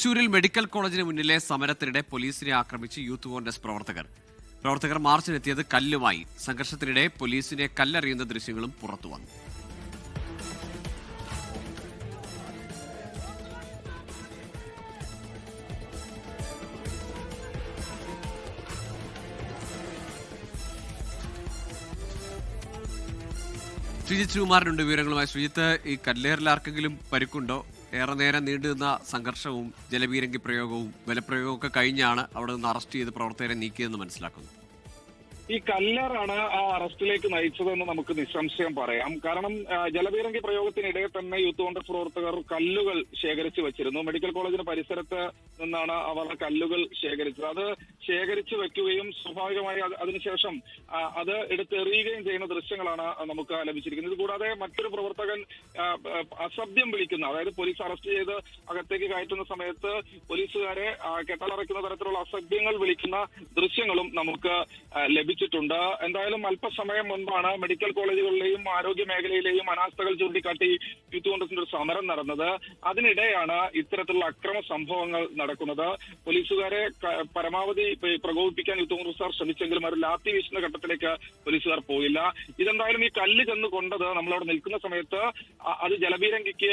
തൃശൂരിൽ മെഡിക്കൽ കോളേജിന് മുന്നിലെ സമരത്തിനിടെ പോലീസിനെ ആക്രമിച്ച് യൂത്ത് കോൺഗ്രസ് പ്രവർത്തകർ മാർച്ചിനെത്തിയത് കല്ലുമായി. സംഘർഷത്തിനിടെ പോലീസിനെ കല്ലെറിയുന്ന ദൃശ്യങ്ങളും പുറത്തുവന്നു. ശ്രീജിത്ത് ശിവകുമാറിനുണ്ട് വിവരങ്ങളുമായി. ശ്രീജിത്ത്, ഈ കല്ലേറിൽ ആർക്കെങ്കിലും പരിക്കുണ്ടോ? ഏറെ നേരം നീണ്ടുനിന്ന സംഘർഷവും ജലപീരങ്കി പ്രയോഗവും ബലപ്രയോഗവും ഒക്കെ കഴിഞ്ഞാണ് അവിടെ നിന്ന് അറസ്റ്റ് ചെയ്ത് പ്രവർത്തകരെ നീക്കിയതെന്ന് മനസ്സിലാക്കുന്നു. ഈ കല്ലേറാണ് ആ അറസ്റ്റിലേക്ക് നയിച്ചതെന്ന് നമുക്ക് നിസ്സംശയം പറയാം. കാരണം ജലപീരങ്കി പ്രയോഗത്തിനിടെ തന്നെ യൂത്ത് കോൺഗ്രസ് പ്രവർത്തകർ കല്ലുകൾ ശേഖരിച്ചു വെച്ചിരുന്നു. മെഡിക്കൽ കോളേജിന് പരിസരത്ത് നിന്നാണ് അവർ കല്ലുകൾ ശേഖരിച്ചത്. അത് ശേഖരിച്ചു വെക്കുകയും സ്വാഭാവികമായി അതിനുശേഷം അത് എടുത്തെറിയുകയും ചെയ്യുന്ന ദൃശ്യങ്ങളാണ് നമുക്ക് ലഭിച്ചിരിക്കുന്നത്. ഇതുകൂടാതെ മറ്റൊരു പ്രവർത്തകൻ അസഭ്യം വിളിക്കുന്ന, അതായത് പോലീസ് അറസ്റ്റ് ചെയ്ത് അകത്തേക്ക് കയറ്റുന്ന സമയത്ത് പോലീസുകാരെ കെട്ടലറയ്ക്കുന്ന തരത്തിലുള്ള അസഭ്യങ്ങൾ വിളിക്കുന്ന ദൃശ്യങ്ങളും നമുക്ക് ലഭിച്ചിട്ടുണ്ട്. എന്തായാലും അല്പസമയം മുൻപാണ് മെഡിക്കൽ കോളേജുകളിലെയും ആരോഗ്യ മേഖലയിലെയും അനാസ്ഥകൾ ചൂണ്ടിക്കാട്ടി യൂത്ത് കോൺഗ്രസിന്റെ ഒരു സമരം നടന്നത്. അതിനിടെയാണ് ഇത്തരത്തിലുള്ള അക്രമ സംഭവങ്ങൾ നടക്കുന്നത്. പോലീസുകാരെ പരമാവധി പ്രകോപിപ്പിക്കാൻ യൂത്ത് കോൺഗ്രസുകാർ ശ്രമിച്ചെങ്കിലും ഒരു ലാത്തി വീശുന്ന ഘട്ടത്തിലേക്ക് പോലീസുകാർ പോയില്ല. ഇതെന്തായാലും ഈ കല്ല് ചെന്ന് കൊണ്ടത് നമ്മളവിടെ നിൽക്കുന്ന സമയത്ത് അത് ജലപീരങ്കിക്ക്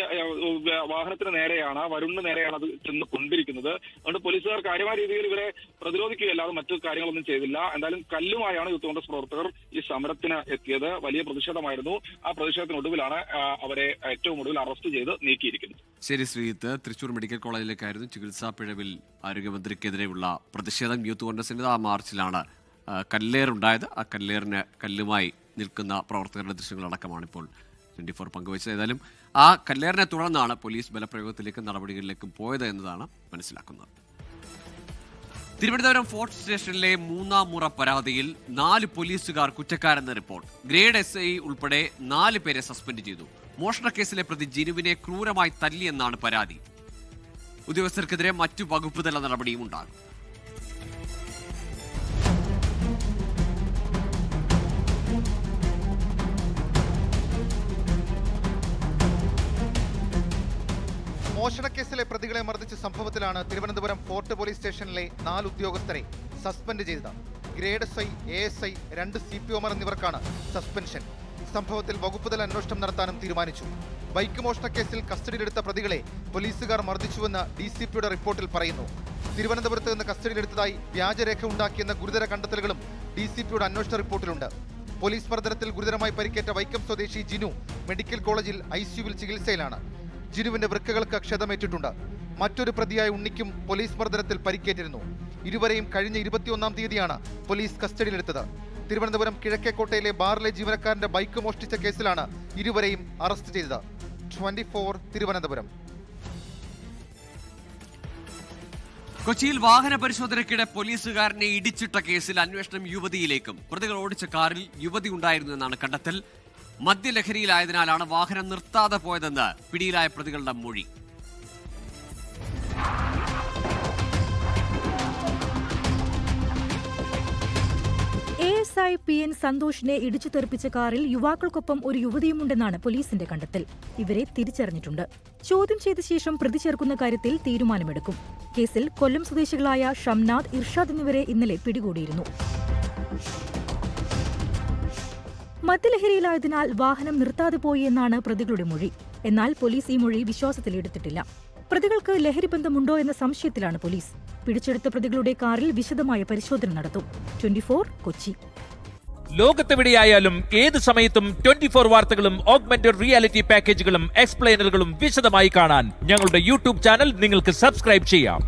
വാഹനത്തിന് നേരെയാണ്, വരുണിന് നേരെയാണ് അത് ചെന്ന് കൊണ്ടിരിക്കുന്നത്. അതുകൊണ്ട് പോലീസുകാർ കാര്യമായ രീതിയിൽ ഇവരെ പ്രതിരോധിക്കുകയല്ലാതെ മറ്റു കാര്യങ്ങളൊന്നും ചെയ്തില്ല. എന്തായാലും കല്ലുമായാണ് യൂത്ത് കോൺഗ്രസ് പ്രവർത്തകർ ഈ സമരത്തിന് എത്തിയത്. വലിയ പ്രതിഷേധമായിരുന്നു. ആ പ്രതിഷേധത്തിനൊടുവിലാണ് അവരെ ഏറ്റവും ഒടുവിൽ അറസ്റ്റ് ചെയ്ത് നീക്കിയിരിക്കുന്നത്. ശരി ശ്രീജിത്ത്, തൃശൂർ മെഡിക്കൽ കോളേജിലേക്കായിരുന്നു ചികിത്സാ പിഴവിൽ ആരോഗ്യമന്ത്രിക്കെതിരെയുള്ള പ്രതിഷേധം. യൂത്ത് കോൺഗ്രസിന്റെ ആ മാർച്ചിലാണ് കല്ലേറുണ്ടായത്. ആ കല്ലേറിന് കല്ലുമായി നിൽക്കുന്ന പ്രവർത്തകരുടെ ദൃശ്യങ്ങളടക്കമാണ് ഇപ്പോൾ 24 പങ്കുവച്ചത്. ഏതായാലും ആ കല്ലേറിനെ തുടർന്നാണ് പോലീസ് ബലപ്രയോഗത്തിലേക്കും നടപടികളിലേക്കും പോയത് എന്നതാണ് മനസ്സിലാക്കുന്നത്. തിരുവനന്തപുരം ഫോർട്ട് സ്റ്റേഷനിലെ 3-ാം മുറ പരാതിയിൽ 4 പോലീസുകാർ കുറ്റക്കാരെന്ന റിപ്പോർട്ട്. ഗ്രേഡ് SI ഉൾപ്പെടെ 4 പേരെ സസ്പെൻഡ് ചെയ്തു. മോഷണക്കേസിലെ പ്രതി ജിനുവിനെ ക്രൂരമായി തല്ലിയെന്നാണ് പരാതി. ഉദ്യോഗസ്ഥർക്കെതിരെ മറ്റു വകുപ്പുതല നടപടിയും ഉണ്ടാകും. മോഷണക്കേസിലെ പ്രതികളെ മർദ്ദിച്ച സംഭവത്തിലാണ് തിരുവനന്തപുരം ഫോർട്ട് പോലീസ് സ്റ്റേഷനിലെ 4 ഉദ്യോഗസ്ഥരെ സസ്പെൻഡ് ചെയ്തത്. ഗ്രേഡ് SI, ASI, 2 CPOമാർ എന്നിവർക്കാണ് സസ്പെൻഷൻ. സംഭവത്തിൽ വകുപ്പുതല അന്വേഷണം നടത്താനും തീരുമാനിച്ചു. ബൈക്ക് മോഷണക്കേസിൽ കസ്റ്റഡിയിലെടുത്ത പ്രതികളെ പോലീസുകാർ മർദ്ദിച്ചുവെന്ന് DCPയുടെ റിപ്പോർട്ടിൽ പറയുന്നു. തിരുവനന്തപുരത്ത് നിന്ന് കസ്റ്റഡിയിലെടുത്തതായി വ്യാജരേഖ ഉണ്ടാക്കിയെന്ന ഗുരുതര കണ്ടെത്തലുകളും DCPയുടെ അന്വേഷണ റിപ്പോർട്ടിലുണ്ട്. പോലീസ് മർദ്ദനത്തിൽ ഗുരുതരമായി പരിക്കേറ്റ വൈക്കം സ്വദേശി ജിനു മെഡിക്കൽ കോളേജിൽ ICUവിൽ ചികിത്സയിലാണ്. ജിനുവിന്റെ വൃക്കകൾക്ക് ക്ഷതമേറ്റിട്ടുണ്ട്. മറ്റൊരു പ്രതിയായ ഉണ്ണിക്കും പോലീസ് മർദ്ദനത്തിൽ പരിക്കേറ്റിരുന്നു. ഇരുവരെയും കഴിഞ്ഞ 21-ാം തീയതിയാണ് പോലീസ് കസ്റ്റഡിയിലെടുത്തത്. തിരുവനന്തപുരം കിഴക്കേക്കോട്ടയിലെ ബാറിലെ ജീവനക്കാരന്റെ ബൈക്ക് മോഷ്ടിച്ച കേസിലാണ് ഇരുവരെയും അറസ്റ്റ് ചെയ്തത്. 24 തിരുവനന്തപുരം. കൊച്ചിയിൽ വാഹന പരിശോധനയ്ക്കിടെ പോലീസുകാരനെ ഇടിച്ചിട്ട കേസിൽ അന്വേഷണം യുവതിയിലേക്കും. പ്രതികൾ ഓടിച്ച കാറിൽ യുവതി ഉണ്ടായിരുന്നു എന്നാണ് കണ്ടെത്തൽ. മദ്യലഹരിയിലായതിനാലാണ് വാഹനം നിർത്താതെ പോയതെന്ന് പിടിയിലായ പ്രതികളുടെ മൊഴി. ASI PN സന്തോഷിനെ ഇടിച്ചു തെറിപ്പിച്ച കാറിൽ യുവാക്കൾക്കൊപ്പം ഒരു യുവതിയുമുണ്ടെന്നാണ് പോലീസിന്റെ കണ്ടെത്തൽ. ഇവരെ തിരിച്ചറിഞ്ഞിട്ടുണ്ട്. ചോദ്യം ചെയ്ത ശേഷം പ്രതി ചേർക്കുന്ന കാര്യത്തിൽ തീരുമാനമെടുക്കും. കേസിൽ കൊല്ലം സ്വദേശികളായ ഷംനാദ്, ഇർഷാദ് എന്നിവരെ ഇന്നലെ പിടികൂടിയിരുന്നു. മദ്യലഹരിയിലായതിനാൽ വാഹനം നിർത്താതെ പോയി എന്നാണ് പ്രതികളുടെ മൊഴി. എന്നാൽ പോലീസ് ഈ മൊഴി വിശ്വാസത്തിലെടുത്തിട്ടില്ല. പ്രതികൾക്ക് ലഹരിബന്ധമുണ്ടോ എന്ന സംശയത്തിലാണ് പോലീസ്. പിടിച്ചെടുത്ത പ്രതികളുടെ കാറിൽ വിശദമായ പരിശോധന നടത്തും. 24 കൊച്ചി. ലോകത്തെവിടെയായാലും ഏത് സമയത്തും 24 വാർത്തകളും ഓഗ്മെന്റഡ് റിയാലിറ്റി പാക്കേജുകളും എക്സ്പ്ലെയിനറുകളും വിശദമായി കാണാൻ ഞങ്ങളുടെ YouTube ചാനൽ നിങ്ങൾക്ക് സബ്സ്ക്രൈബ് ചെയ്യാം.